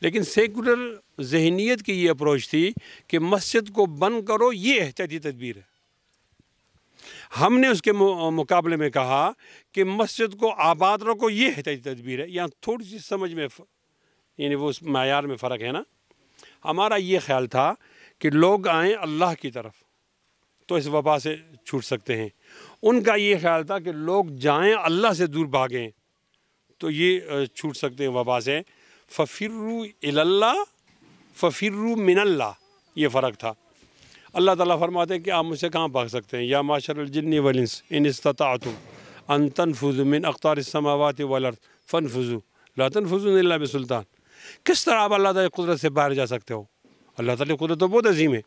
لیکن سیکولر ذہنیت کی یہ اپروچ تھی کہ مسجد کو بند کرو، یہ احتیاطی تدبیر ہے۔ ہم نے اس کے مقابلے میں کہا کہ مسجد کو آباد رکھو، یہ احتیاطی تدبیر ہے۔ یہاں تھوڑی سی سمجھ میں یعنی وہ اس معیار میں فرق ہے نا۔ ہمارا یہ خیال تھا کہ لوگ آئیں اللہ کی طرف تو اس وبا سے چھوٹ سکتے ہیں، ان کا یہ خیال تھا کہ لوگ جائیں اللہ سے دور بھاگیں تو یہ چھوٹ سکتے ہیں وبا سے۔ ففروا الی اللہ ففروا من اللہ، یہ فرق تھا۔ اللہ تعالیٰ فرماتے ہیں کہ آپ مجھ سے کہاں بھاگ سکتے ہیں؟ یا معشر الجن والانس ان استطعتم ان تنفذوا من اقطار السماوات والارض فانفذوا لا تنفذون الا بسلطان۔ کس طرح آپ اللہ تعالیٰ کی قدرت سے باہر جا سکتے ہو؟ اللہ تعالیٰ کی قدرت تو بہت عظیم ہے۔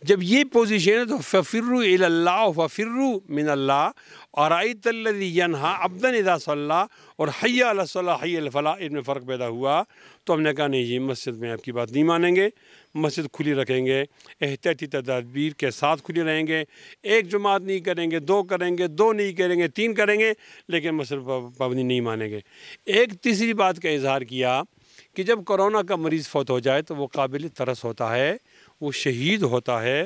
جب یہ پوزیشن ہے تو ففروا الی اللہ ففروا من اللہ، ارأیت الذی ینہی عبدا اذا صلی اور حی علی الصلاۃ حی علی الفلاح، ان میں فرق پیدا ہوا۔ تو ہم نے کہا نہیں جی، مسجد میں آپ کی بات نہیں مانیں گے، مسجد کھلی رکھیں گے، احتیاطی تدابیر کے ساتھ کھلی رہیں گے، ایک جماعت نہیں کریں گے، دو کریں گے، دو نہیں کریں گے، تین کریں گے، لیکن مسجد پابندی نہیں مانیں گے۔ ایک تیسری بات کا اظہار کیا کہ جب کرونا کا مریض فوت ہو جائے تو وہ قابل ترس ہوتا ہے، وہ شہید ہوتا ہے،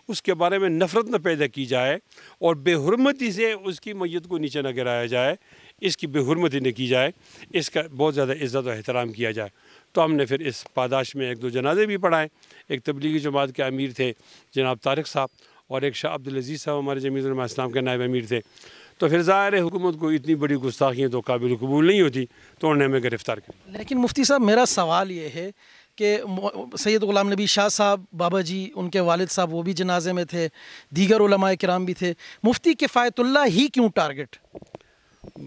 اس کے بارے میں نفرت نہ پیدا کی جائے اور بے حرمتی سے اس کی میت کو نیچے نہ گرایا جائے، اس کی بے حرمتی نہ کی جائے، اس کا بہت زیادہ عزت و احترام کیا جائے۔ تو ہم نے پھر اس پاداش میں ایک دو جنازے بھی پڑھائے۔ ایک تبلیغی جماعت کے امیر تھے جناب طارق صاحب، اور ایک شاہ عبدالعزیز صاحب ہمارے جمیعت علماء اسلام کے نائب امیر تھے۔ تو پھر ظاہر ہے حکومت کو اتنی بڑی گستاخیاں تو قابل قبول نہیں ہوتی، تو انہوں نے ہمیں گرفتار کیا۔ لیکن مفتی صاحب میرا سوال یہ ہے کہ سید غلام نبی شاہ صاحب بابا جی، ان کے والد صاحب وہ بھی جنازے میں تھے، دیگر علماء کرام بھی تھے، مفتی کفایت اللہ ہی کیوں ٹارگٹ؟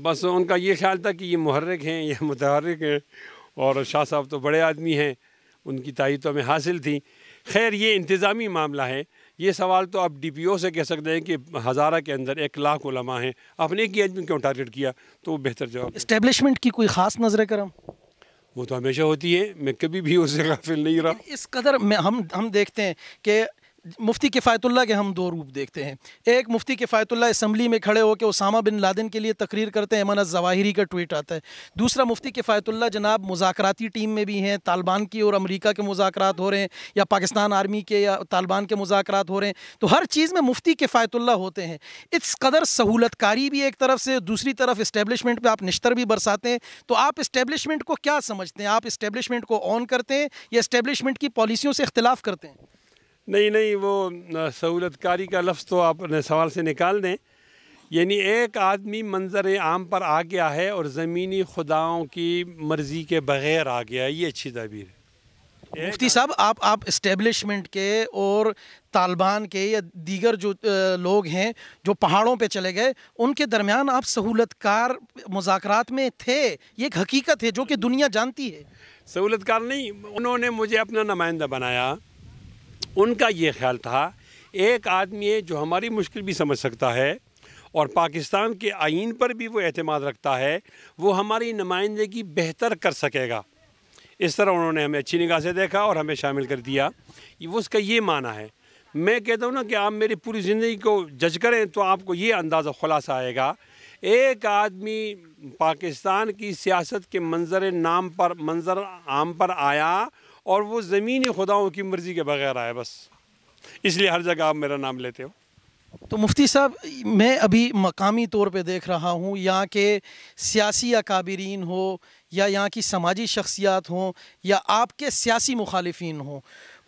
بس ان کا یہ خیال تھا کہ یہ محرک ہیں، یہ متحرک ہیں، اور شاہ صاحب تو بڑے آدمی ہیں، ان کی تائید تو ہمیں حاصل تھی۔ خیر یہ انتظامی معاملہ ہے، یہ سوال تو آپ ڈی پی او سے کہہ سکتے ہیں کہ ہزارہ کے اندر 1,00,000 علماء ہیں، آپ نے ایک ہی آدمی کیوں ٹارگٹ کیا؟ تو وہ بہتر جواب۔ اسٹیبلشمنٹ کی کوئی خاص نظر کرم؟ وہ تو ہمیشہ ہوتی ہے، میں کبھی بھی اس سے غافل نہیں رہا۔ اس قدر میں ہم دیکھتے ہیں کہ مفتی کفایت اللہ کے ہم دو روپ دیکھتے ہیں۔ ایک مفتی کفایت اللہ اسمبلی میں کھڑے ہو کے اسامہ بن لادن کے لیے تقریر کرتے ہیں، ایمن الظواہری کا ٹویٹ آتا ہے۔ دوسرا مفتی کفایت اللہ جناب مذاکراتی ٹیم میں بھی ہیں، طالبان کی اور امریکہ کے مذاکرات ہو رہے ہیں، یا پاکستان آرمی کے یا طالبان کے مذاکرات ہو رہے ہیں، تو ہر چیز میں مفتی کفایت اللہ ہوتے ہیں۔ اس قدر سہولت کاری بھی ایک طرف سے، دوسری طرف اسٹیبلشمنٹ پہ آپ نشتر بھی برساتے ہیں، تو آپ اسٹیبلشمنٹ کو کیا سمجھتے ہیں؟ آپ اسٹیبلشمنٹ کو آن کرتے ہیں یا اسٹیبلشمنٹ کی پالیسیوں سے اختلاف کرتے ہیں؟ نہیں، وہ سہولت کاری کا لفظ تو آپ اپنے سوال سے نکال دیں۔ یعنی ایک آدمی منظر عام پر آ گیا ہے اور زمینی خداؤں کی مرضی کے بغیر آ گیا ہے، یہ اچھی تعبیر ہے۔ مفتی صاحب آپ اسٹیبلشمنٹ کے اور طالبان کے یا دیگر جو لوگ ہیں جو پہاڑوں پہ چلے گئے، ان کے درمیان آپ سہولت کار مذاکرات میں تھے، یہ ایک حقیقت ہے جو کہ دنیا جانتی ہے۔ سہولت کار نہیں، انہوں نے مجھے اپنا نمائندہ بنایا۔ ان کا یہ خیال تھا ایک آدمی ہے جو ہماری مشکل بھی سمجھ سکتا ہے اور پاکستان کے آئین پر بھی وہ اعتماد رکھتا ہے، وہ ہماری نمائندگی بہتر کر سکے گا۔ اس طرح انہوں نے ہمیں اچھی نگاہ سے دیکھا اور ہمیں شامل کر دیا۔ اس کا یہ معنی ہے، میں کہتا ہوں نا کہ آپ میری پوری زندگی کو جج کریں تو آپ کو یہ اندازہ خلاصہ آئے گا، ایک آدمی پاکستان کی سیاست کے منظر عام پر آیا اور وہ زمینی خداؤں کی مرضی کے بغیر آئے، بس اس لیے ہر جگہ آپ میرا نام لیتے ہو۔ تو مفتی صاحب میں ابھی مقامی طور پہ دیکھ رہا ہوں، یہاں کے سیاسی اکابرین ہو یا یہاں کی سماجی شخصیات ہوں یا آپ کے سیاسی مخالفین ہوں،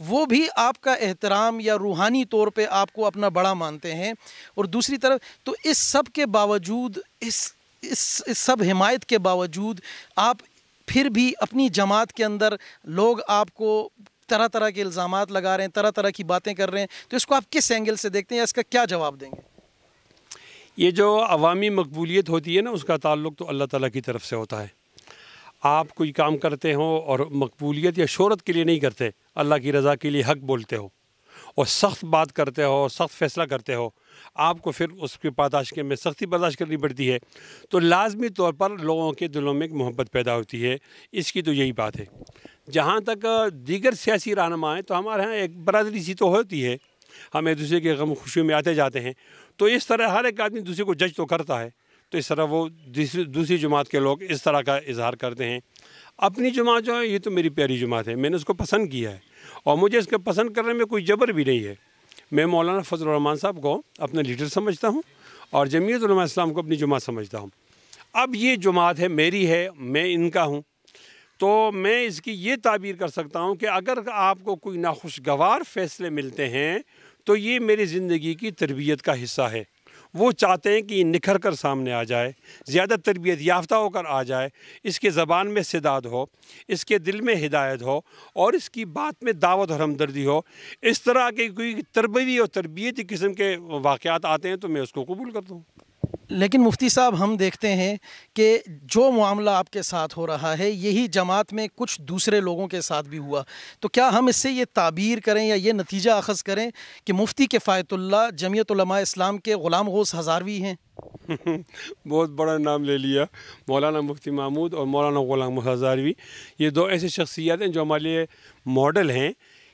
وہ بھی آپ کا احترام یا روحانی طور پہ آپ کو اپنا بڑا مانتے ہیں، اور دوسری طرف تو اس سب کے باوجود، اس سب حمایت کے باوجود آپ پھر بھی اپنی جماعت کے اندر لوگ آپ کو طرح طرح کے الزامات لگا رہے ہیں، طرح طرح کی باتیں کر رہے ہیں، تو اس کو آپ کس اینگل سے دیکھتے ہیں یا اس کا کیا جواب دیں گے؟ یہ جو عوامی مقبولیت ہوتی ہے نا، اس کا تعلق تو اللہ تعالیٰ کی طرف سے ہوتا ہے۔ آپ کوئی کام کرتے ہو اور مقبولیت یا شہرت کے لیے نہیں کرتے، اللہ کی رضا کے لیے حق بولتے ہو اور سخت بات کرتے ہو، سخت فیصلہ کرتے ہو، آپ کو پھر اس کی پاداش کے میں سختی برداشت کرنی پڑتی ہے، تو لازمی طور پر لوگوں کے دلوں میں ایک محبت پیدا ہوتی ہے۔ اس کی تو یہی بات ہے۔ جہاں تک دیگر سیاسی رہنما ہیں تو ہمارے ہاں ایک برادری سی تو ہوتی ہے، ہم ایک دوسرے کے غم خوشی میں آتے جاتے ہیں، تو اس طرح ہر ایک آدمی دوسرے کو جج تو کرتا ہے، تو اس طرح وہ دوسری جماعت کے لوگ اس طرح کا اظہار کرتے ہیں. اپنی جماعت جو ہے یہ تو میری پیاری جماعت ہے, میں نے اس کو پسند کیا ہے اور مجھے اس کو پسند کرنے میں کوئی جبر بھی نہیں ہے. میں مولانا فضل الرحمان صاحب کو اپنا لیڈر سمجھتا ہوں اور جمعیت علماء اسلام کو اپنی جماعت سمجھتا ہوں. اب یہ جماعت ہے, میری ہے, میں ان کا ہوں, تو میں اس کی یہ تعبیر کر سکتا ہوں کہ اگر آپ کو کوئی ناخوشگوار فیصلے ملتے ہیں تو یہ میری زندگی کی تربیت کا حصہ ہے. وہ چاہتے ہیں کہ یہ نکھر کر سامنے آ جائے, زیادہ تربیت یافتہ ہو کر آ جائے, اس کے زبان میں سداد ہو, اس کے دل میں ہدایت ہو اور اس کی بات میں دعوت اور ہمدردی ہو. اس طرح کے کوئی تربوی اور تربیتی قسم کے واقعات آتے ہیں تو میں اس کو قبول کرتا ہوں. لیکن مفتی صاحب ہم دیکھتے ہیں کہ جو معاملہ آپ کے ساتھ ہو رہا ہے یہی جماعت میں کچھ دوسرے لوگوں کے ساتھ بھی ہوا, تو کیا ہم اس سے یہ تعبیر کریں یا یہ نتیجہ اخذ کریں کہ مفتی کفایت اللہ جمعیت علماء اسلام کے غلام غوث ہزاروی ہیں؟ بہت بڑا نام لے لیا, مولانا مفتی محمود اور مولانا غلام ہزاروی, یہ دو ایسی شخصیات ہیں جو ہمارے لیے ماڈل ہیں.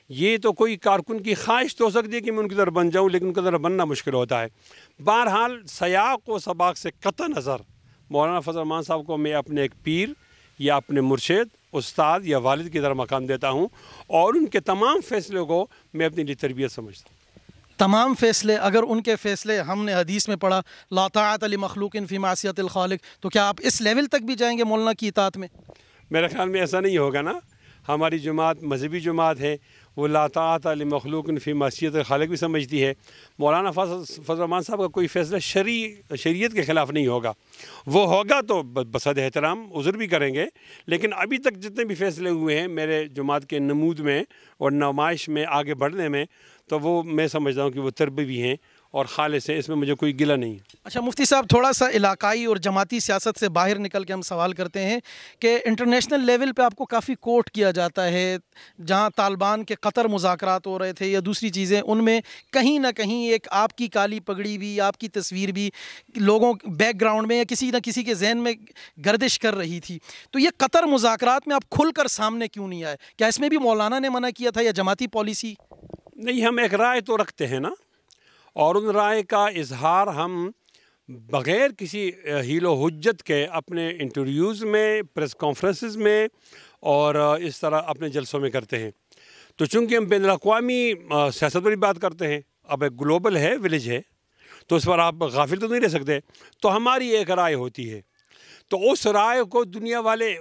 یہ تو کوئی کارکن کی خواہش تو ہو سکتی ہے کہ میں ان کی طرح بن جاؤں, لیکن ان کی طرح بننا مشکل ہوتا ہے. بہرحال سیاق و سباق سے قطع نظر مولانا فضل الرحمان صاحب کو میں اپنے ایک پیر یا اپنے مرشد, استاد یا والد کی طرح مقام دیتا ہوں اور ان کے تمام فیصلوں کو میں اپنی لیے تربیت سمجھتا ہوں. تمام فیصلے, اگر ان کے فیصلے ہم نے حدیث میں پڑھا لا طاعت لمخلوق فی معصیت الخالق, تو کیا آپ اس لیول تک بھی جائیں گے مولانا کی اطاعت میں؟ میرے خیال میں ایسا نہیں ہوگا نا. ہماری جماعت مذہبی جماعت ہے, وہ لا طاعت لمخلوق فی معصیت الخالق بھی سمجھتی ہے. مولانا فضل الرحمان صاحب کا کوئی فیصلہ شریعت کے خلاف نہیں ہوگا. وہ ہوگا تو بصد احترام عذر بھی کریں گے, لیکن ابھی تک جتنے بھی فیصلے ہوئے ہیں میرے جماعت کے نمود میں اور نمائش میں آگے بڑھنے میں, تو وہ میں سمجھتا ہوں کہ وہ تربوی ہیں اور خالص ہیں, اس میں مجھے کوئی گلہ نہیں ہے. اچھا مفتی صاحب, تھوڑا سا علاقائی اور جماعتی سیاست سے باہر نکل کے ہم سوال کرتے ہیں کہ انٹرنیشنل لیول پہ آپ کو کافی کوٹ کیا جاتا ہے, جہاں طالبان کے قطر مذاکرات ہو رہے تھے یا دوسری چیزیں, ان میں کہیں نہ کہیں ایک آپ کی کالی پگڑی بھی, آپ کی تصویر بھی لوگوں بیک گراؤنڈ میں یا کسی نہ کسی کے ذہن میں گردش کر رہی تھی. تو یہ قطر مذاکرات میں آپ کھل کر سامنے کیوں نہیں آئے؟ کیا اس میں بھی مولانا نے منع کیا تھا یا جماعتی پالیسی؟ نہیں, ہم ایک رائے تو رکھتے ہیں نا, اور ان رائے کا اظہار ہم بغیر کسی حیل و حجت کے اپنے انٹرویوز میں, پریس کانفرنسز میں اور اس طرح اپنے جلسوں میں کرتے ہیں. تو چونکہ ہم بین الاقوامی سیاست پر بھی بات کرتے ہیں, اب ایک گلوبل ہے, ولیج ہے, تو اس پر آپ غافل تو نہیں رہ سکتے. تو ہماری ایک رائے ہوتی ہے, تو اس رائے کو دنیا والے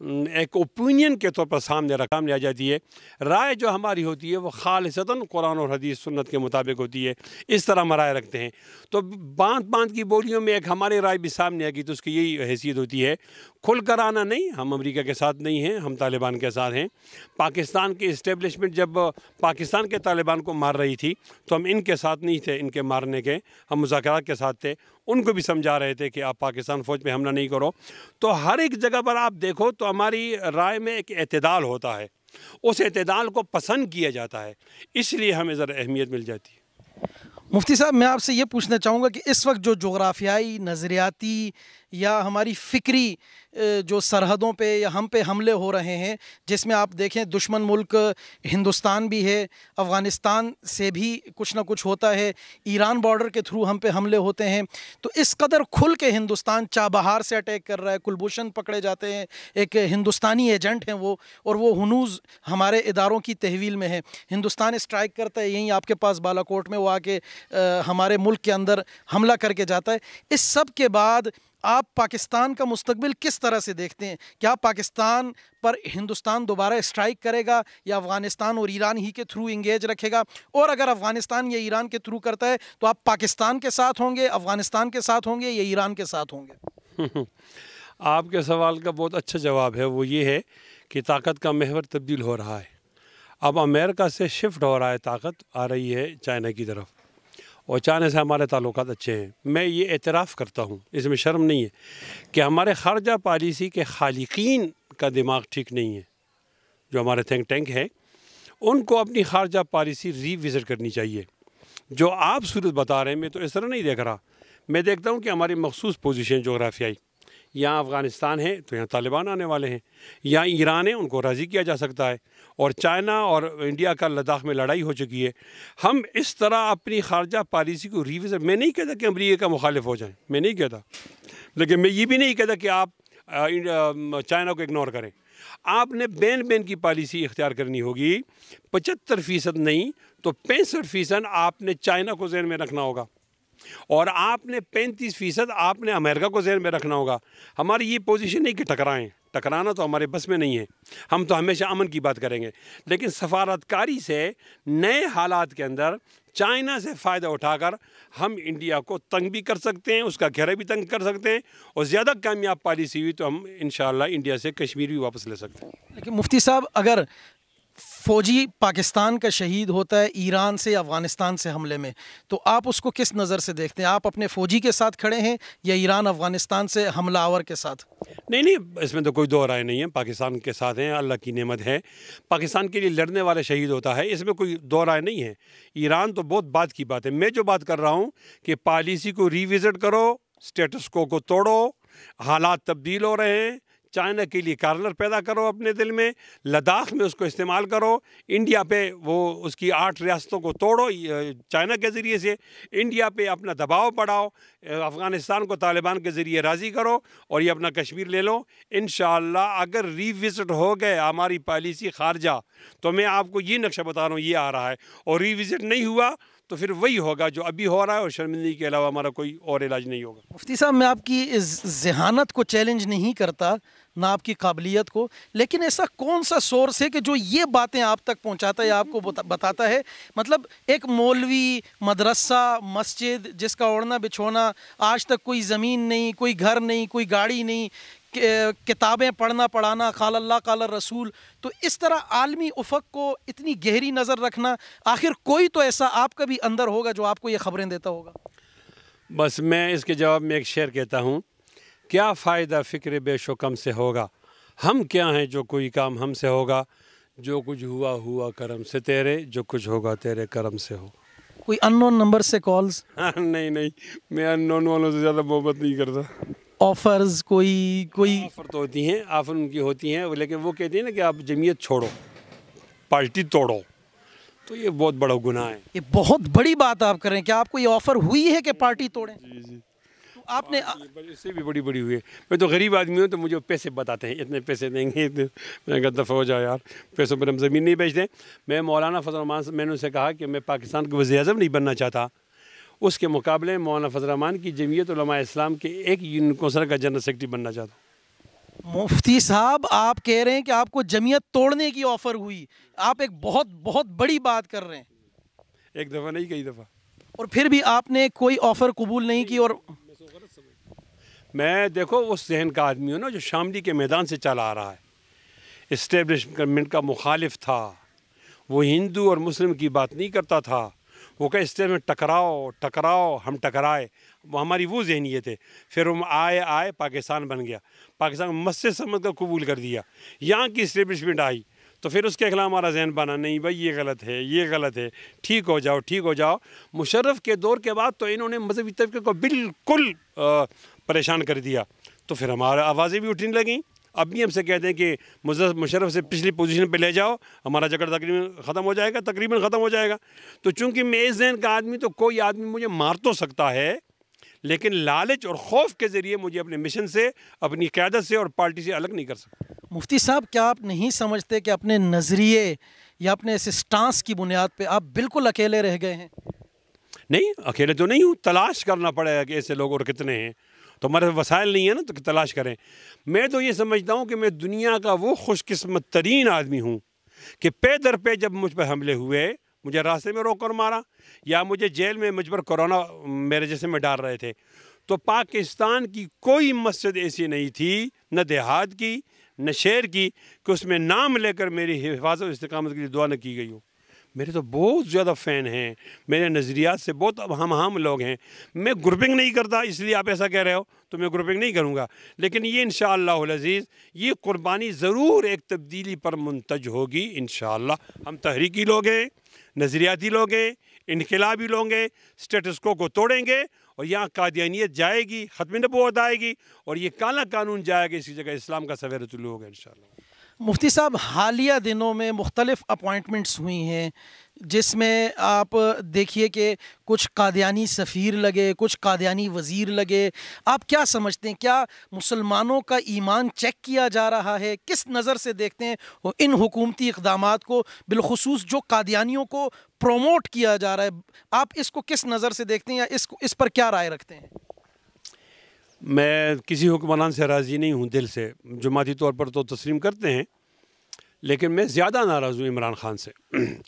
ایک اوپینین کے طور پر سامنے آ جاتی ہے. رائے جو ہماری ہوتی ہے وہ خالصتاً قرآن اور حدیث سنت کے مطابق ہوتی ہے. اس طرح ہم رائے رکھتے ہیں. تو باندھ کی بولیوں میں ایک ہماری رائے بھی سامنے آ گئی تو اس کی یہی حیثیت ہوتی ہے. کھل کر آنا نہیں, ہم امریکہ کے ساتھ نہیں ہیں, ہم طالبان کے ساتھ ہیں. پاکستان کی اسٹیبلشمنٹ جب پاکستان کے طالبان کو مار رہی تھی تو ہم ان کے ساتھ نہیں تھے, ان کے مارنے کے, ہم مذاکرات کے ساتھ تھے. ان کو بھی سمجھا رہے تھے کہ آپ پاکستان فوج پہ حملہ نہیں کرو. تو ہر ایک جگہ پر آپ دیکھو تو ہماری رائے میں ایک اعتدال ہوتا ہے, اس اعتدال کو پسند کیا جاتا ہے, اس لیے ہمیں ذرا اہمیت مل جاتی ہے. مفتی صاحب, میں آپ سے یہ پوچھنا چاہوں گا کہ اس وقت جو جغرافیائی, نظریاتی یا ہماری فکری جو سرحدوں پہ یا ہم پہ حملے ہو رہے ہیں, جس میں آپ دیکھیں دشمن ملک ہندوستان بھی ہے, افغانستان سے بھی کچھ نہ کچھ ہوتا ہے, ایران بارڈر کے تھرو ہم پہ حملے ہوتے ہیں, تو اس قدر کھل کے ہندوستان چابہار سے اٹیک کر رہا ہے, کلبھوشن پکڑے جاتے ہیں, ایک ہندوستانی ایجنٹ ہیں وہ, اور وہ ہنوز ہمارے اداروں کی تحویل میں ہے. ہندوستان اسٹرائک کرتا ہے یہیں آپ کے پاس بالا کوٹ میں, وہ آ کے ہمارے ملک کے اندر حملہ کر کے جاتا ہے. اس سب کے بعد آپ پاکستان کا مستقبل کس طرح سے دیکھتے ہیں؟ کیا پاکستان پر ہندوستان دوبارہ اسٹرائک کرے گا یا افغانستان اور ایران ہی کے تھرو انگیج رکھے گا؟ اور اگر افغانستان یا ایران کے تھرو کرتا ہے تو آپ پاکستان کے ساتھ ہوں گے, افغانستان کے ساتھ ہوں گے یا ایران کے ساتھ ہوں گے؟ آپ کے سوال کا بہت اچھا جواب ہے. وہ یہ ہے کہ طاقت کا محور تبدیل ہو رہا ہے. اب امریکہ سے شفٹ ہو رہا ہے, طاقت آ رہی ہے چائنا کی طرف, اور چائنا سے ہمارے تعلقات اچھے ہیں. میں یہ اعتراف کرتا ہوں, اس میں شرم نہیں ہے, کہ ہمارے خارجہ پالیسی کے خالقین کا دماغ ٹھیک نہیں ہے. جو ہمارے تھنک ٹینک ہے ان کو اپنی خارجہ پالیسی ری وزٹ کرنی چاہیے. جو آپ صورت بتا رہے ہیں میں تو اس طرح نہیں دیکھ رہا. میں دیکھتا ہوں کہ ہماری مخصوص پوزیشن جغرافیائی یہاں افغانستان ہے تو یہاں طالبان آنے والے ہیں، یہاں ایران ہے ان کو راضی کیا جا سکتا ہے، اور چائنا اور انڈیا کا لداخ میں لڑائی ہو چکی ہے۔ ہم اس طرح اپنی خارجہ پالیسی کو ریویژن، میں نہیں کہتا کہ امریکہ کا مخالف ہو جائیں، میں نہیں کہتا، لیکن میں یہ بھی نہیں کہتا کہ آپ چائنا کو اگنور کریں۔ آپ نے بین کی پالیسی اختیار کرنی ہوگی، 75% نہیں تو 65% آپ نے چائنا کو ذہن میں رکھنا ہوگا، اور آپ نے 35% آپ نے امریکہ کو ذہن میں رکھنا ہوگا۔ ہماری یہ پوزیشن نہیں کہ ٹکرائیں، ٹکرانا تو ہمارے بس میں نہیں ہے، ہم تو ہمیشہ امن کی بات کریں گے، لیکن سفارتکاری سے نئے حالات کے اندر چائنا سے فائدہ اٹھا کر ہم انڈیا کو تنگ بھی کر سکتے ہیں، اس کا گھیرا بھی تنگ کر سکتے ہیں، اور زیادہ کامیاب پالیسی ہوئی تو ہم انشاءاللہ انڈیا سے کشمیر بھی واپس لے سکتے ہیں۔ لیکن مفتی صاحب، اگر فوجی پاکستان کا شہید ہوتا ہے ایران سے یا افغانستان سے حملے میں، تو آپ اس کو کس نظر سے دیکھتے ہیں؟ آپ اپنے فوجی کے ساتھ کھڑے ہیں یا ایران افغانستان سے حملہ آور کے ساتھ؟ نہیں، اس میں تو کوئی دو رائے نہیں ہے، پاکستان کے ساتھ ہیں، اللہ کی نعمت ہے، پاکستان کے لیے لڑنے والا شہید ہوتا ہے، اس میں کوئی دو رائے نہیں ہے۔ ایران تو بہت بات کی بات ہے، میں جو بات کر رہا ہوں کہ پالیسی کو ریوزٹ کرو، سٹیٹس کو توڑو، حالات تبدیل ہو رہے ہیں، چائنا کے لیے کارنر پیدا کرو اپنے دل میں، لداخ میں اس کو استعمال کرو، انڈیا پہ وہ اس کی 8 ریاستوں کو توڑو چائنا کے ذریعے سے، انڈیا پہ اپنا دباؤ بڑھاؤ، افغانستان کو طالبان کے ذریعے راضی کرو، اور یہ اپنا کشمیر لے لو۔ انشاءاللہ اگر ریوزٹ ہو گئے ہماری پالیسی خارجہ، تو میں آپ کو یہ نقشہ بتا رہا ہوں، یہ آ رہا ہے، اور ریوزٹ نہیں ہوا تو پھر وہی ہوگا جو ابھی ہو رہا ہے، اور شرمندگی کے علاوہ ہمارا کوئی اور علاج نہیں ہوگا۔ مفتی صاحب، میں آپ کی ذہانت کو چیلنج نہیں کرتا، نہ آپ کی قابلیت کو، لیکن ایسا کون سا سورس ہے کہ جو یہ باتیں آپ تک پہنچاتا ہے، آپ کو بتاتا ہے؟ مطلب ایک مولوی، مدرسہ، مسجد جس کا اوڑھنا بچھونا آج تک کوئی زمین نہیں، کوئی گھر نہیں، کوئی گاڑی نہیں، کتابیں پڑھنا پڑھانا، قال اللہ قال رسول، تو اس طرح عالمی افق کو اتنی گہری نظر رکھنا، آخر کوئی تو ایسا آپ کا بھی اندر ہوگا جو آپ کو یہ خبریں دیتا ہوگا۔ بس میں اس کے جواب میں ایک شعر کہتا ہوں، کیا فائدہ فکر بیش و کم سے ہوگا، ہم کیا ہیں جو کوئی کام ہم سے ہوگا، جو کچھ ہوا ہوا کرم سے تیرے، جو کچھ ہوگا تیرے کرم سے ہو۔ کوئی ان نون نمبر سے کالز؟ نہیں، میں ان نون والوں سے زیادہ محبت نہیں کرتا۔ آفرز کوئی آفر تو ہوتی ہیں، آفر ان کی ہوتی ہیں، لیکن وہ کہتی ہیں نا کہ آپ جمعیت چھوڑو، پارٹی توڑو، تو یہ بہت بڑا گناہ ہے۔ یہ بہت بڑی بات آپ کر رہے ہیں کہ آپ کو یہ آفر ہوئی ہے کہ پارٹی توڑیں؟ جی، تو آپ نے اس سے بھی بڑی ہوئی ہے۔ میں تو غریب آدمی ہوں، تو مجھے پیسے بتاتے ہیں، اتنے پیسے دیں گے، میں کہا دفعہ ہو جائے یار، پیسوں پر ہم زمین نہیں بیچتے۔ میں مولانا فضل الرحمان سے، میں نے ان سے کہا کہ میں پاکستان کے وزیر اعظم نہیں بننا چاہتا، اس کے مقابلے میں مولانا فضل الرحمان کی جمعیت علماء اسلام کے ایک یونین کونسل کا جنرل سیکرٹری بننا چاہتا ہوں۔ مفتی صاحب، آپ کہہ رہے ہیں کہ آپ کو جمعیت توڑنے کی آفر ہوئی، آپ ایک بہت بڑی بات کر رہے ہیں۔ ایک دفعہ نہیں، کئی دفعہ۔ اور پھر بھی آپ نے کوئی آفر قبول نہیں کی؟ اور میں دیکھو اس ذہن کا آدمی ہوں نا جو شاملی کے میدان سے چلا آ رہا ہے، اسٹیبلشمنٹ کا مخالف تھا، وہ ہندو اور مسلم کی بات نہیں کرتا تھا، وہ کہ اسٹیبلشمنٹ ٹکراؤ ہم ٹکرائے، وہ ہماری وہ ذہنیت ہے۔ پھر ہم آئے پاکستان بن گیا، پاکستان مسجد سمجھ کر قبول کر دیا، یہاں کی اسٹیبلشمنٹ آئی تو پھر اس کے خلاف ہمارا ذہن بنا، نہیں بھائی یہ غلط ہے، ٹھیک ہو جاؤ۔ مشرف کے دور کے بعد تو انہوں نے مذہبی طبقے کو بالکل پریشان کر دیا، تو پھر ہمارا آوازیں بھی اٹھنے لگیں۔ اب بھی ہم سے کہتے ہیں کہ مشرف سے پچھلی پوزیشن پہ لے جاؤ، ہمارا جھگڑا تقریباً ختم ہو جائے گا۔ تو چونکہ میں اس ذہن کا آدمی، تو کوئی آدمی مجھے مار تو سکتا ہے، لیکن لالچ اور خوف کے ذریعے مجھے اپنے مشن سے، اپنی قیادت سے اور پارٹی سے الگ نہیں کر سکتا۔ مفتی صاحب، کیا آپ نہیں سمجھتے کہ اپنے نظریے یا اپنے اس سٹانس کی بنیاد پہ آپ بالکل اکیلے رہ گئے ہیں؟ نہیں، اکیلے تو نہیں ہوں، تلاش کرنا پڑے گا کہ ایسے لوگ اور کتنے ہیں، تو ہمارے وسائل نہیں ہیں نا، تو تلاش کریں۔ میں تو یہ سمجھتا ہوں کہ میں دنیا کا وہ خوش قسمت ترین آدمی ہوں کہ پے در پے جب مجھ پہ حملے ہوئے، مجھے راستے میں روک کر مارا، یا مجھے جیل میں مجھ پر کورونا میرے جسم میں ڈال رہے تھے، تو پاکستان کی کوئی مسجد ایسی نہیں تھی، نہ دیہات کی نہ شہر کی، کہ اس میں نام لے کر میری حفاظت و استقامت کے لیے دعا نہ کی گئی ہو۔ میرے تو بہت زیادہ فین ہیں، میرے نظریات سے بہت ہم لوگ ہیں۔ میں گروپنگ نہیں کرتا، اس لیے آپ ایسا کہہ رہے ہو تو میں گروپنگ نہیں کروں گا، لیکن یہ انشاءاللہ العزیز یہ قربانی ضرور ایک تبدیلی پر منتج ہوگی انشاءاللہ۔ ہم تحریکی لوگ ہیں، نظریاتی لوگ ہیں، انقلابی لوگ ہیں، سٹیٹس کو توڑیں گے، اور یہاں قادیانیت جائے گی، ختم نبوت آئے گی، اور یہ کالا قانون جائے گا، اسی جگہ اسلام کا سویرا طلوع ہوگا انشاءاللہ۔ مفتی صاحب، حالیہ دنوں میں مختلف اپوائنٹمنٹس ہوئی ہیں، جس میں آپ دیکھیے کہ کچھ قادیانی سفیر لگے، کچھ قادیانی وزیر لگے۔ آپ کیا سمجھتے ہیں، کیا مسلمانوں کا ایمان چیک کیا جا رہا ہے؟ کس نظر سے دیکھتے ہیں ان حکومتی اقدامات کو، بالخصوص جو قادیانیوں کو پروموٹ کیا جا رہا ہے؟ آپ اس کو کس نظر سے دیکھتے ہیں، یا اس پر کیا رائے رکھتے ہیں؟ میں کسی حکمران سے راضی نہیں ہوں دل سے، جماعتی طور پر تو تسلیم کرتے ہیں، لیکن میں زیادہ ناراض ہوں عمران خان سے۔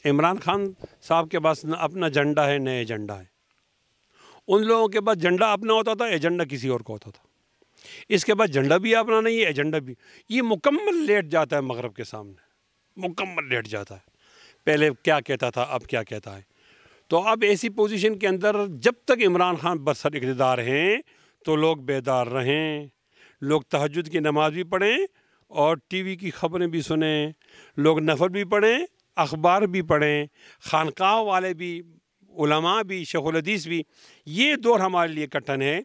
عمران خان صاحب کے پاس نہ اپنا جھنڈا ہے نہ ایجنڈا ہے۔ ان لوگوں کے پاس جھنڈا اپنا ہوتا تھا، ایجنڈا کسی اور کا ہوتا تھا۔ اس کے بعد جھنڈا بھی اپنا نہیں ہے، ایجنڈا بھی، یہ مکمل لیٹ جاتا ہے مغرب کے سامنے، مکمل لیٹ جاتا ہے۔ پہلے کیا کہتا تھا، اب کیا کہتا ہے۔ تو اب ایسی پوزیشن کے اندر جب تک عمران خان برسر اقتدار ہیں تو لوگ بیدار رہیں، لوگ تہجد کی نماز بھی پڑھیں اور ٹی وی کی خبریں بھی سنیں، لوگ نفل بھی پڑھیں، اخبار بھی پڑھیں، خانقاہ والے بھی، علماء بھی، شیخ الحدیث بھی۔ یہ دور ہمارے لیے کٹھن ہے۔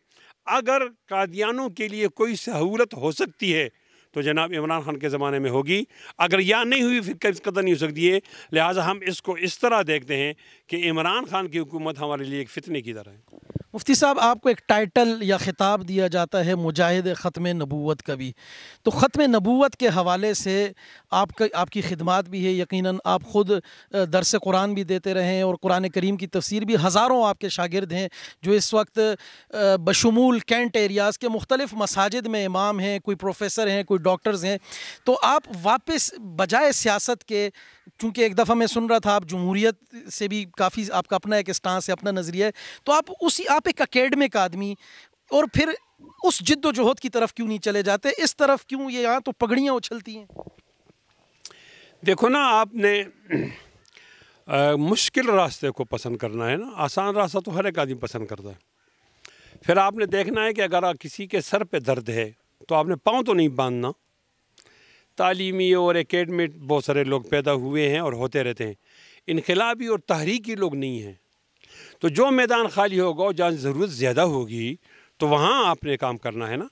اگر قادیانوں کے لیے کوئی سہولت ہو سکتی ہے تو جناب عمران خان کے زمانے میں ہوگی، اگر یا نہیں ہوئی پھر کبھی قدر نہیں ہو سکتی ہے۔ لہٰذا ہم اس کو اس طرح دیکھتے ہیں کہ عمران خان کی حکومت ہمارے لیے ایک فتنے کی طرح ہے۔ مفتی صاحب، آپ کو ایک ٹائٹل یا خطاب دیا جاتا ہے مجاہد ختم نبوت کا بھی، تو ختم نبوت کے حوالے سے آپ کی خدمات بھی ہے، یقیناً آپ خود درس قرآن بھی دیتے رہے ہیں، اور قرآن کریم کی تفسیر بھی، ہزاروں آپ کے شاگرد ہیں جو اس وقت بشمول کینٹ ایریاز کے مختلف مساجد میں امام ہیں، کوئی پروفیسر ہیں، کوئی ڈاکٹرز ہیں۔ تو آپ واپس بجائے سیاست کے، چونکہ ایک دفعہ میں سن رہا تھا آپ جمہوریت سے بھی کافی، آپ کا اپنا ایک اسٹانس ہے، اپنا نظریہ ہے، تو آپ ایک اکیڈمک آدمی، اور پھر اس جد و جہد کی طرف کیوں نہیں چلے جاتے؟ اس طرف کیوں؟ یہ یہاں تو پگڑیاں اچھلتی ہیں۔ دیکھو نا، آپ نے مشکل راستے کو پسند کرنا ہے نا، آسان راستہ تو ہر ایک آدمی پسند کرتا ہے۔ پھر آپ نے دیکھنا ہے کہ اگر کسی کے سر پہ درد ہے تو آپ نے پاؤں تو نہیں باندھنا۔ تعلیمی اور اکیڈمک بہت سارے لوگ پیدا ہوئے ہیں اور ہوتے رہتے ہیں، انقلابی اور تحریکی لوگ نہیں ہیں۔ تو جو میدان خالی ہوگا، جہاں ضرورت زیادہ ہوگی تو وہاں آپ نے کام کرنا ہے نا۔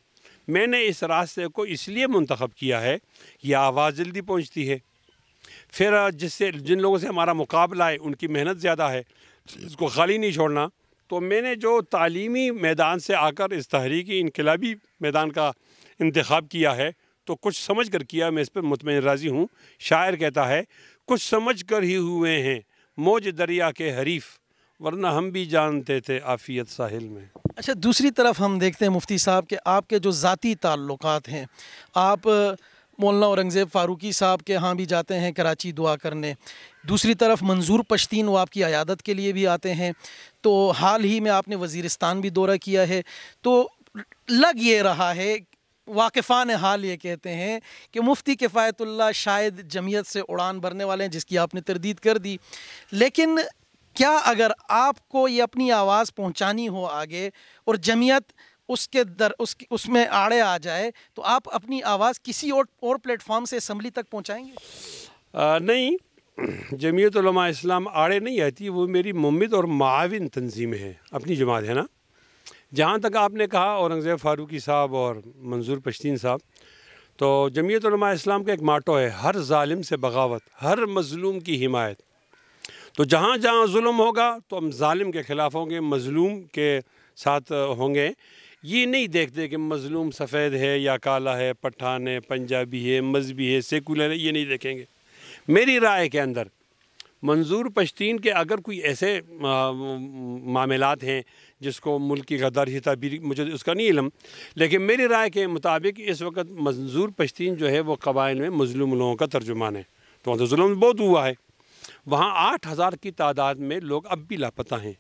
میں نے اس راستے کو اس لیے منتخب کیا ہے، یہ آواز جلدی پہنچتی ہے، پھر جن لوگوں سے ہمارا مقابلہ ہے ان کی محنت زیادہ ہے، اس کو خالی نہیں چھوڑنا۔ تو میں نے جو تعلیمی میدان سے آ کر اس تحریکی انقلابی میدان کا انتخاب کیا ہے تو کچھ سمجھ کر کیا، میں اس پر مطمئن راضی ہوں۔ شاعر کہتا ہے، کچھ سمجھ کر ہی ہوئے ہیں موج دریا کے حریف، ورنہ ہم بھی جانتے تھے عافیت ساحل میں۔ اچھا، دوسری طرف ہم دیکھتے ہیں مفتی صاحب کہ آپ کے جو ذاتی تعلقات ہیں، آپ مولانا اورنگزیب فاروقی صاحب کے ہاں بھی جاتے ہیں کراچی دعا کرنے، دوسری طرف منظور پشتین وہ آپ کی عیادت کے لیے بھی آتے ہیں، تو حال ہی میں آپ نے وزیرستان بھی دورہ کیا ہے۔ تو لگ یہ رہا ہے، واقفان حال یہ کہتے ہیں کہ مفتی کفایت اللہ شاید جمعیت سے اڑان بھرنے والے ہیں، جس کی آپ نے تردید کر دی، لیکن کیا اگر آپ کو یہ اپنی آواز پہنچانی ہو آگے اور جمعیت اس میں آڑے آ جائے تو آپ اپنی آواز کسی اور پلیٹ فارم سے اسمبلی تک پہنچائیں گے؟ نہیں، جمعیت علماء اسلام آڑے نہیں آتی، وہ میری ممد اور معاون تنظیم ہے، اپنی جماعت ہے نا۔ جہاں تک آپ نے کہا اورنگزیب فاروقی صاحب اور منظور پشتین صاحب، تو جمعیت علماء اسلام کا ایک ماٹو ہے، ہر ظالم سے بغاوت، ہر مظلوم کی حمایت۔ تو جہاں جہاں ظلم ہوگا تو ہم ظالم کے خلاف ہوں گے، مظلوم کے ساتھ ہوں گے۔ یہ نہیں دیکھتے کہ مظلوم سفید ہے یا کالا ہے، پٹھان ہے، پنجابی ہے، مذہبی ہے، سیکولر ہے، یہ نہیں دیکھیں گے۔ میری رائے کے اندر منظور پشتین کے اگر کوئی ایسے معاملات ہیں جس کو ملک کی غداری تعبیر، مجھے اس کا نہیں علم، لیکن میری رائے کے مطابق اس وقت منظور پشتین جو ہے وہ قبائل میں مظلوم لوگوں کا ترجمان ہے۔ تو وہاں تو ظلم بہت ہوا ہے، وہاں 8,000 کی تعداد میں لوگ اب بھی لاپتہ ہیں۔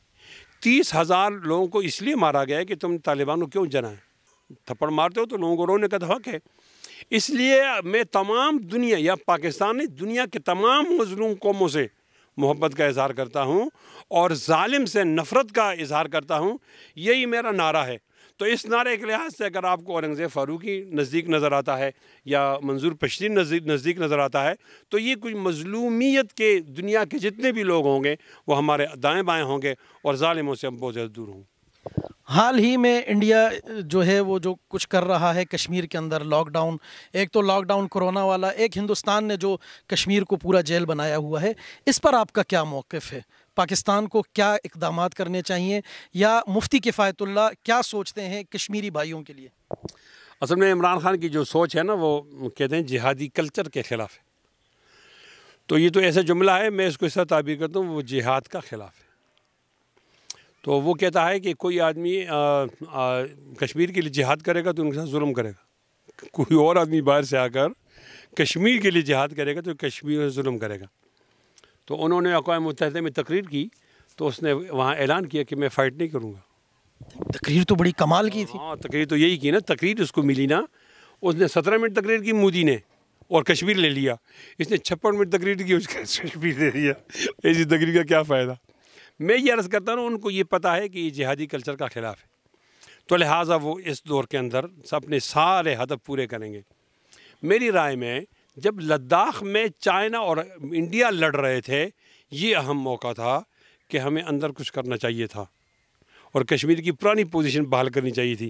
30,000 لوگوں کو اس لیے مارا گیا ہے کہ تم طالبانوں کیوں جنائیں، تھپڑ مارتے ہو تو لوگوں کو رونے کا تو حق ہے۔ اس لیے میں تمام دنیا، یا پاکستان نہیں، دنیا کے تمام مظلوم قوموں سے محبت کا اظہار کرتا ہوں اور ظالم سے نفرت کا اظہار کرتا ہوں، یہی میرا نعرہ ہے۔ تو اس نعرے کے لحاظ سے اگر آپ کو اورنگزیب فاروقی نزدیک نظر آتا ہے یا منظور پشتین نزدیک نظر آتا ہے تو یہ کوئی مظلومیت کے دنیا کے جتنے بھی لوگ ہوں گے وہ ہمارے دائیں بائیں ہوں گے، اور ظالموں سے ہم بہت زیادہ دور ہوں۔ حال ہی میں انڈیا جو ہے وہ جو کچھ کر رہا ہے کشمیر کے اندر، لاک ڈاؤن، ایک تو لاک ڈاؤن کرونا والا، ایک ہندوستان نے جو کشمیر کو پورا جیل بنایا ہوا ہے، اس پر آپ کا کیا موقف ہے؟ پاکستان کو کیا اقدامات کرنے چاہیے، یا مفتی کفایت اللہ کیا سوچتے ہیں کشمیری بھائیوں کے لیے؟ اصل میں عمران خان کی جو سوچ ہے نا، وہ کہتے ہیں جہادی کلچر کے خلاف ہے. تو یہ تو ایسا جملہ ہے، میں اس کو اس طرح تعبیر کرتا ہوں، وہ جہاد کا خلاف ہے. تو وہ کہتا ہے کہ کوئی آدمی کشمیر کے لیے جہاد کرے گا تو ان کے ساتھ ظلم کرے گا. کوئی اور آدمی باہر سے آ کر کشمیر کے لیے جہاد کرے گا تو کشمیر میں ظلم کرے گا. تو انہوں نے اقوام متحدہ میں تقریر کی، تو اس نے وہاں اعلان کیا کہ میں فائٹ نہیں کروں گا. تقریر تو بڑی کمال کی تھی. ہاں، تقریر تو یہی کی نا، تقریر اس کو ملی نا. اس نے 17 منٹ تقریر کی مودی نے، اور کشمیر لے لیا. اس نے 56 منٹ تقریر کی، اس کا کشمیر لے لیا. ایسی تقریر کا کیا فائدہ؟ میں یہ عرض کرتا ہوں، ان کو یہ پتہ ہے کہ یہ جہادی کلچر کا خلاف ہے، تو لہٰذا وہ اس دور کے اندر اپنے سارے ہدف پورے کریں گے. میری رائے میں جب لداخ میں چائنا اور انڈیا لڑ رہے تھے، یہ اہم موقع تھا کہ ہمیں اندر کچھ کرنا چاہیے تھا اور کشمیر کی پرانی پوزیشن بحال کرنی چاہیے تھی.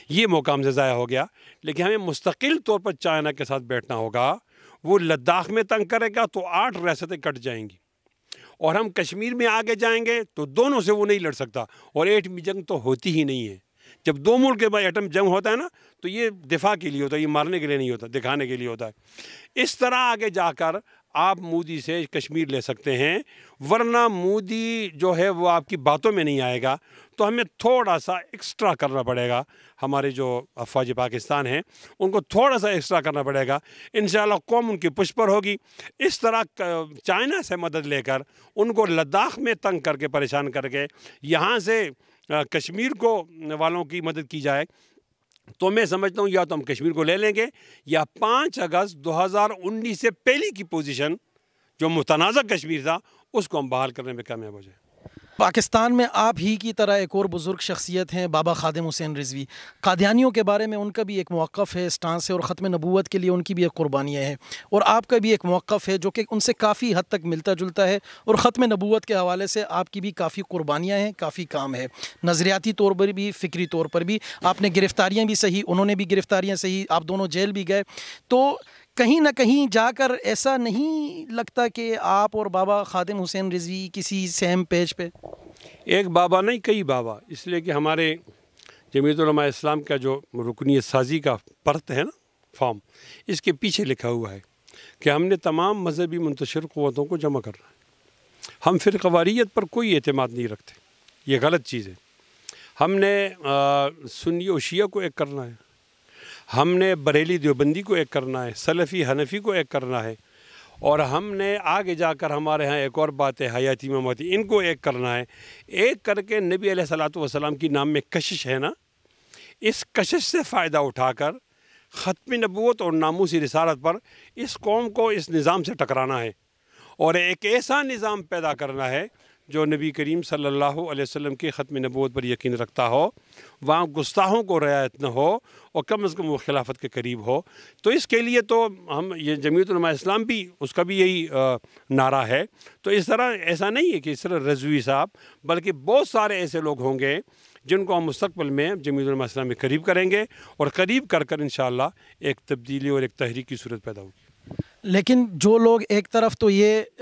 یہ موقع ہم سے ضائع ہو گیا. لیکن ہمیں مستقل طور پر چائنا کے ساتھ بیٹھنا ہوگا. وہ لداخ میں تنگ کرے گا تو 8 ریاستیں کٹ جائیں گی، اور ہم کشمیر میں آگے جائیں گے تو دونوں سے وہ نہیں لڑ سکتا. اور ایٹمی جنگ تو ہوتی ہی نہیں ہے. جب دو ملک کے بعد ایٹم جنگ ہوتا ہے نا، تو یہ دفاع کے لیے ہوتا ہے، یہ مارنے کے لیے نہیں ہوتا، دکھانے کے لیے ہوتا ہے. اس طرح آگے جا کر آپ مودی سے کشمیر لے سکتے ہیں، ورنہ مودی جو ہے وہ آپ کی باتوں میں نہیں آئے گا. تو ہمیں تھوڑا سا ایکسٹرا کرنا پڑے گا. ہمارے جو افواج پاکستان ہیں ان کو تھوڑا سا ایکسٹرا کرنا پڑے گا. انشاءاللہ قوم ان کی پشت پر ہوگی. اس طرح چائنا سے مدد لے کر ان کو لداخ میں تنگ کر کے پریشان کر کے یہاں سے کشمیر کو والوں کی مدد کی جائے، تو میں سمجھتا ہوں یا تو ہم کشمیر کو لے لیں گے، یا 5 اگست 2019 سے پہلی کی پوزیشن جو متنازع کشمیر تھا اس کو ہم بحال کرنے میں کامیاب ہو جائیں. پاکستان میں آپ ہی کی طرح ایک اور بزرگ شخصیت ہیں بابا خادم حسین رضوی. قادیانیوں کے بارے میں ان کا بھی ایک موقف ہے، اسٹانس ہے، اور ختم نبوت کے لیے ان کی بھی ایک قربانیاں ہیں، اور آپ کا بھی ایک موقف ہے جو کہ ان سے کافی حد تک ملتا جلتا ہے، اور ختم نبوت کے حوالے سے آپ کی بھی کافی قربانیاں ہیں، کافی کام ہے، نظریاتی طور پر بھی، فکری طور پر بھی. آپ نے گرفتاریاں بھی سہی، انہوں نے بھی گرفتاریاں سہی، آپ دونوں جیل بھی گئے. تو کہیں نہ کہیں جا کر ایسا نہیں لگتا کہ آپ اور بابا خادم حسین رضوی کسی سیم پیج پہ؟ ایک بابا نہیں، کئی بابا. اس لیے کہ ہمارے جمعیت علماء اسلام کا جو رکنیت سازی کا پرت ہے نا، فارم، اس کے پیچھے لکھا ہوا ہے کہ ہم نے تمام مذہبی منتشر قوتوں کو جمع کرنا ہے. ہم فرقواریت پر کوئی اعتماد نہیں رکھتے، یہ غلط چیز ہے. ہم نے سنی و شیعہ کو ایک کرنا ہے، ہم نے بریلی دیوبندی کو ایک کرنا ہے، سلفی حنفی کو ایک کرنا ہے، اور ہم نے آگے جا کر ہمارے ہاں ایک اور بات ہے حیاتی مماتی، ان کو ایک کرنا ہے. ایک کر کے نبی علیہ الصلوۃ والسلام کی نام میں کشش ہے نا، اس کشش سے فائدہ اٹھا کر ختم نبوت اور ناموسی رسالت پر اس قوم کو اس نظام سے ٹکرانا ہے، اور ایک ایسا نظام پیدا کرنا ہے جو نبی کریم صلی اللہ علیہ وسلم کی ختم نبوت پر یقین رکھتا ہو، وہاں گستاخوں کو رعایت نہ ہو، اور کم از کم وہ خلافت کے قریب ہو. تو اس کے لیے تو ہم یہ جمعیت علماء اسلام بھی اس کا بھی یہی نعرہ ہے. تو اس طرح ایسا نہیں ہے کہ صرف رضوی صاحب، بلکہ بہت سارے ایسے لوگ ہوں گے جن کو ہم مستقبل میں جمعیت علماء اسلام میں قریب کریں گے، اور قریب کر کر انشاءاللہ ایک تبدیلی اور ایک تحریک کی صورت پیدا ہوگی. لیکن جو لوگ ایک طرف تو یہ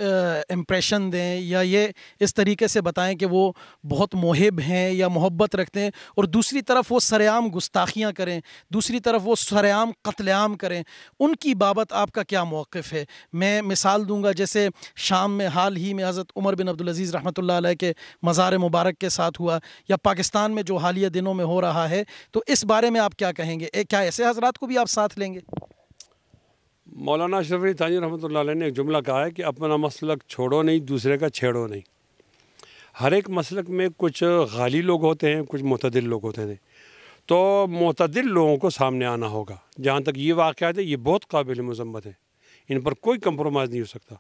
امپریشن دیں یا یہ اس طریقے سے بتائیں کہ وہ بہت محب ہیں یا محبت رکھتے ہیں، اور دوسری طرف وہ سرعام گستاخیاں کریں، دوسری طرف وہ سرعام قتل عام کریں، ان کی بابت آپ کا کیا موقف ہے؟ میں مثال دوں گا، جیسے شام میں حال ہی میں حضرت عمر بن عبدالعزیز رحمۃ اللہ علیہ کے مزار مبارک کے ساتھ ہوا، یا پاکستان میں جو حالیہ دنوں میں ہو رہا ہے. تو اس بارے میں آپ کیا کہیں گے؟ کیا ایسے حضرات کو بھی آپ ساتھ لیں گے؟ مولانا اشرف علی تھانوی رحمۃ اللہ علیہ نے ایک جملہ کہا ہے کہ اپنا مسلک چھوڑو نہیں، دوسرے کا چھیڑو نہیں. ہر ایک مسلک میں کچھ غالی لوگ ہوتے ہیں، کچھ معتدل لوگ ہوتے ہیں. تو معتدل لوگوں کو سامنے آنا ہوگا. جہاں تک یہ واقعات ہے، یہ بہت قابل مذمت ہے، ان پر کوئی کمپرومائز نہیں ہو سکتا.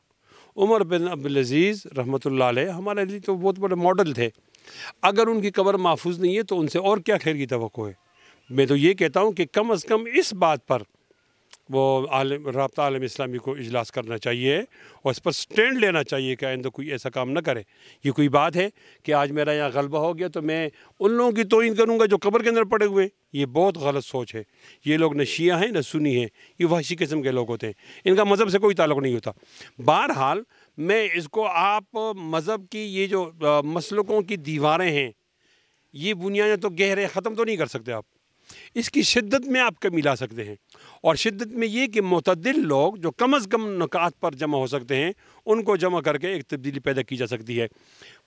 عمر بن عبدالعزیز رحمۃ اللہ علیہ ہمارے لیے تو بہت بڑے ماڈل تھے. اگر ان کی قبر محفوظ نہیں ہے تو ان سے اور کیا خیر کی توقع ہے؟ میں تو یہ کہتا ہوں کہ کم از کم اس بات پر وہ رابطہ عالم اسلامی کو اجلاس کرنا چاہیے اور اس پر سٹینڈ لینا چاہیے کہ آئندہ کوئی ایسا کام نہ کرے۔ یہ کوئی بات ہے کہ آج میرا یہاں غلبہ ہو گیا تو میں ان لوگوں کی توہین کروں گا جو قبر کے اندر پڑے ہوئے ہیں؟ یہ بہت غلط سوچ ہے۔ یہ لوگ نہ شیعہ ہیں نہ سنی ہیں، یہ وحشی قسم کے لوگ ہوتے ہیں، ان کا مذہب سے کوئی تعلق نہیں ہوتا۔ بہرحال میں اس کو آپ مذہب کی یہ جو مسلکوں کی دیواریں ہیں، یہ بنیادیں تو گہرے ختم تو نہیں کر سکتے آپ، اس کی شدت میں آپ کمی لا سکتے ہیں، اور شدت میں یہ کہ معتدل لوگ جو کم از کم نکات پر جمع ہو سکتے ہیں ان کو جمع کر کے ایک تبدیلی پیدا کی جا سکتی ہے۔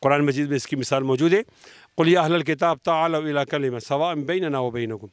قرآن مجید میں اس کی مثال موجود ہے، قُلْ يَا أَهْلَ الْكِتَابِ تَعَالَوْا إِلَىٰ كَلِمَةٍ سَوَاءٍ بَيْنَنَا وَبَيْنَكُمْ۔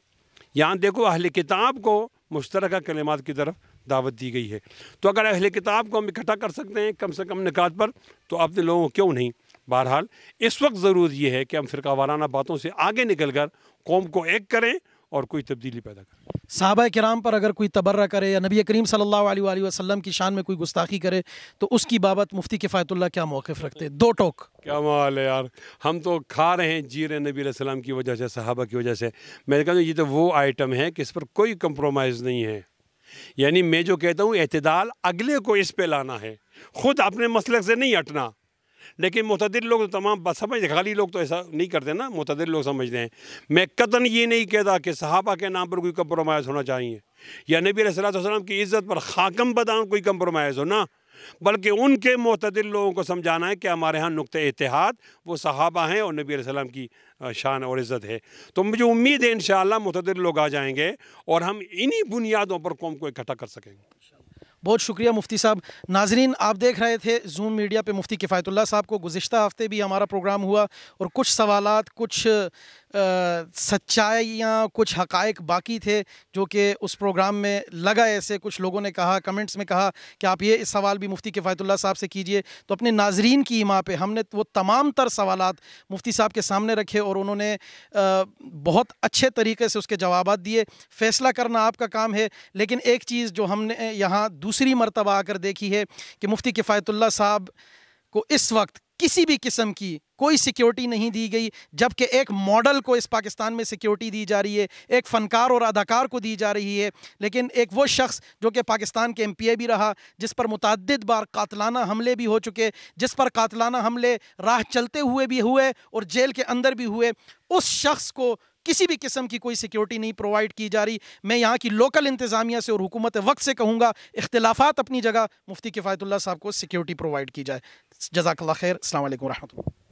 یہاں دیکھو اہل کتاب کو مشترکہ کلمات کی طرف دعوت دی گئی ہے، تو اگر اہل کتاب کو ہم اکٹھا کر سکتے ہیں کم سے کم نکات پر تو اپنے لوگوں کو کیوں نہیں۔ بہرحال اس وقت ضرور یہ ہے کہ ہم فرقہ وارانہ باتوں سے آگے نکل کر قوم کو ایک کریں اور کوئی تبدیلی پیدا کریں۔ صحابہ کرام پر اگر کوئی تبرہ کرے یا نبی کریم صلی اللہ علیہ وآلہ وسلم کی شان میں کوئی گستاخی کرے تو اس کی بابت مفتی کفایت اللہ کیا موقف رکھتے؟ دو ٹوک۔ کیا مال ہے یار، ہم تو کھا رہے ہیں جی رہے ہیں نبی علیہ السلام کی وجہ سے، صحابہ کی وجہ سے۔ میں کہتا ہوں یہ تو وہ آئٹم ہے کہ اس پر کوئی کمپرومائز نہیں ہے، یعنی میں جو کہتا ہوں اعتدال اگلے کو اس پہ لانا ہے، خود اپنے مسلک سے نہیں ہٹنا۔ لیکن معتدل لوگ تمام سمجھ، خالی لوگ تو ایسا نہیں کرتے نا، معتدل لوگ سمجھتے ہیں۔ میں قطعاً یہ نہیں کہتا کہ صحابہ کے نام پر کوئی کمپرومائز ہونا چاہیے یا نبی علیہ السلام کی عزت پر خاکم بدان کوئی کمپرومائز ہونا، بلکہ ان کے معتدل لوگوں کو سمجھانا ہے کہ ہمارے ہاں نقطہ اتحاد وہ صحابہ ہیں اور نبی علیہ السلام کی شان اور عزت ہے۔ تو مجھے امید ہے انشاءاللہ معتدل لوگ آ جائیں گے اور ہم انہی بنیادوں پر قوم کو اکٹھا کر سکیں گے۔ بہت شکریہ مفتی صاحب۔ ناظرین، آپ دیکھ رہے تھے زوم میڈیا پہ مفتی کفایت اللہ صاحب کو۔ گزشتہ ہفتے بھی ہمارا پروگرام ہوا اور کچھ سوالات، کچھ سچائیاں، کچھ حقائق باقی تھے جو کہ اس پروگرام میں لگا ایسے۔ کچھ لوگوں نے کہا، کمنٹس میں کہا کہ آپ یہ سوال بھی مفتی کفایت اللہ صاحب سے کیجئے، تو اپنے ناظرین کی ایما پہ ہم نے وہ تمام تر سوالات مفتی صاحب کے سامنے رکھے اور انہوں نے بہت اچھے طریقے سے اس کے جوابات دیے۔ فیصلہ کرنا آپ کا کام ہے، لیکن ایک چیز جو ہم نے یہاں دوسری مرتبہ آ کر دیکھی ہے کہ مفتی کفایت اللہ صاحب کو اس وقت کسی بھی قسم کی کوئی سیکیورٹی نہیں دی گئی، جبکہ ایک ماڈل کو اس پاکستان میں سیکیورٹی دی جا رہی ہے، ایک فنکار اور اداکار کو دی جا رہی ہے، لیکن ایک وہ شخص جو کہ پاکستان کے MP بھی رہا، جس پر متعدد بار قاتلانہ حملے بھی ہو چکے، جس پر قاتلانہ حملے راہ چلتے ہوئے بھی ہوئے اور جیل کے اندر بھی ہوئے، اس شخص کو کسی بھی قسم کی کوئی سیکیورٹی نہیں پرووائڈ کی جا رہی۔ میں یہاں کی لوکل انتظامیہ سے اور حکومت وقت سے کہوں گا، اختلافات اپنی جگہ، مفتی کفایت اللہ صاحب کو سیکیورٹی پرووائڈ کی جائے۔ جزاک اللہ خیر۔ السلام علیکم ورحمۃ اللہ۔